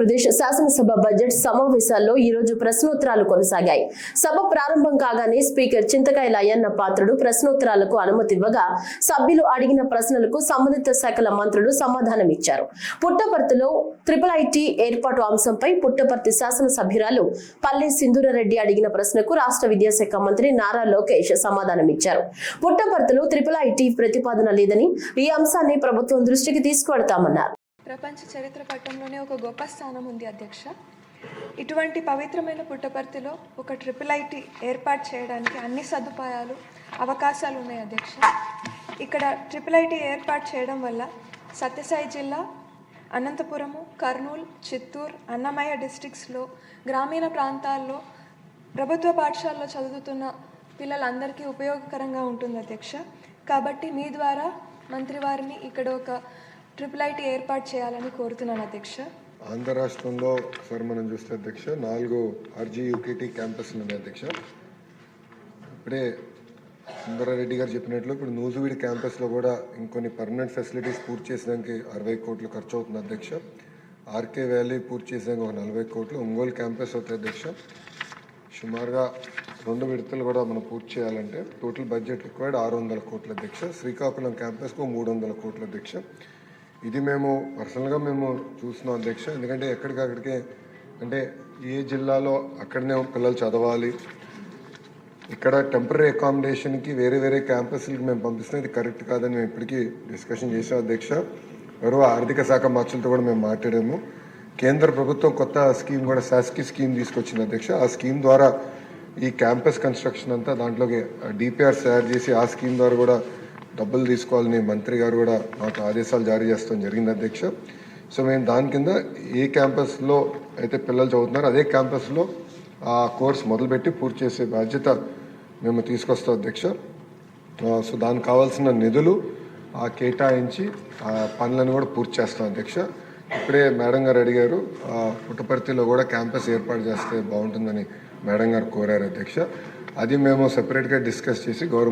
ఆంధ్రప్రదేశ్ శాసనసభ బడ్జెట్ సమావేశాల్లో ఈ రోజు ప్రశ్నోత్తరాలు కొనసాగాయి. సభ ప్రారంభం కాగానే స్పీకర్ చింతకాయల అయ్యన్న పాత్రుడు ప్రశ్నోత్తరాలకు అనుమతి ఇవ్వగా సభ్యులు అడిగిన ప్రశ్నలకు సంబంధిత శాఖల మంత్రులు సమాధానమిచ్చారు. పుట్టపర్తిలో ఐఐటి ఏర్పాటు అంశంపై పుట్టపర్తి శాసనసభ్యురాలు పల్లె సింధూరారెడ్డి అడిగిన ప్రశ్నకు రాష్ట్ర విద్యాశాఖ మంత్రి నారా లోకేష్ సమాధానమిచ్చారు. పుట్టపర్తిలో ఐఐటి ప్రతిపాదన లేదని, ఈ అంశాన్ని ప్రభుత్వం దృష్టికి తీసుకువెడతామన్నారు. ప్రపంచ చరిత్ర పట్టంలోనే ఒక గొప్ప స్థానం ఉంది అధ్యక్ష. ఇటువంటి పవిత్రమైన పుట్టపర్తిలో ఒక ఐఐటి ఏర్పాటు చేయడానికి అన్ని సదుపాయాలు అవకాశాలు ఉన్నాయి అధ్యక్ష. ఇక్కడ ఐఐటి ఏర్పాటు చేయడం వల్ల సత్యసాయి జిల్లా, అనంతపురము, కర్నూలు, చిత్తూరు, అన్నమయ్య డిస్ట్రిక్ట్స్లో గ్రామీణ ప్రాంతాల్లో ప్రభుత్వ పాఠశాలలో చదువుతున్న పిల్లలందరికీ ఉపయోగకరంగా ఉంటుంది అధ్యక్ష. కాబట్టి మీ ద్వారా మంత్రి వారిని ఇక్కడ ఒక ఐఐటి ఏర్పాటు చేయాలని కోరుతున్నాను అధ్యక్ష. ఆంధ్ర రాష్ట్రంలో ఒకసారి మనం చూస్తే అధ్యక్ష 4 RGUKT క్యాంపస్లు ఉన్నాయి అధ్యక్ష. ఇప్పుడే సుందరారెడ్డి గారు చెప్పినట్లు ఇప్పుడు నూజివీడి క్యాంపస్లో కూడా ఇంకొన్ని పర్మనెంట్ ఫెసిలిటీస్ పూర్తి చేసడానికి 60 కోట్లు ఖర్చు అవుతుంది అధ్యక్ష. ఆర్కే వ్యాలీ పూర్తి చేసాక ఒక 40 కోట్లు. ఒంగోలు క్యాంపస్ అవుతుంది అధ్యక్ష. సుమారుగా 2 విడతలు కూడా మనం పూర్తి చేయాలంటే టోటల్ బడ్జెట్ రిక్వైర్డ్ 600 కోట్ల అధ్యక్ష. శ్రీకాకుళం క్యాంపస్కు 300 కోట్ల అధ్యక్ష. ఇది మేము పర్సనల్గా మేము చూస్తున్నాం అధ్యక్ష. ఎందుకంటే ఎక్కడికక్కడికే అంటే ఏ జిల్లాలో అక్కడనే పిల్లలు చదవాలి, ఇక్కడ టెంపరీ అకామిడేషన్కి వేరే వేరే క్యాంపస్లకి మేము పంపిస్తున్నాం. ఇది కరెక్ట్ కాదని మేము ఇప్పటికీ డిస్కషన్ చేసాం అధ్యక్ష. గౌరవ ఆర్థిక శాఖ మంత్రులతో కూడా మేము మాట్లాడాము. కేంద్ర ప్రభుత్వం కొత్త స్కీమ్ కూడా శాస్కి స్కీమ్ తీసుకొచ్చింది అధ్యక్ష. ఆ స్కీమ్ ద్వారా ఈ క్యాంపస్ కన్స్ట్రక్షన్ అంతా దాంట్లోకి డిపిఆర్స్ తయారు చేసి ఆ స్కీమ్ ద్వారా కూడా డబ్బులు తీసుకోవాలని మంత్రి గారు కూడా మాకు ఆదేశాలు జారీ చేస్తాం జరిగింది అధ్యక్ష. సో మేము దాని కింద ఏ క్యాంపస్లో అయితే పిల్లలు చదువుతున్నారో అదే క్యాంపస్లో ఆ కోర్స్ మొదలుపెట్టి పూర్తి చేసే బాధ్యత మేము తీసుకొస్తాం అధ్యక్ష. సో దానికి కావాల్సిన నిధులు కేటాయించి ఆ పనులను కూడా పూర్తి చేస్తాం అధ్యక్ష. ఇప్పుడే మేడం గారు అడిగారు, పుట్టపర్తిలో కూడా క్యాంపస్ ఏర్పాటు చేస్తే బాగుంటుందని మేడం గారు కోరారు అధ్యక్ష. అది మేము సెపరేట్గా డిస్కస్ చేసి గౌరవ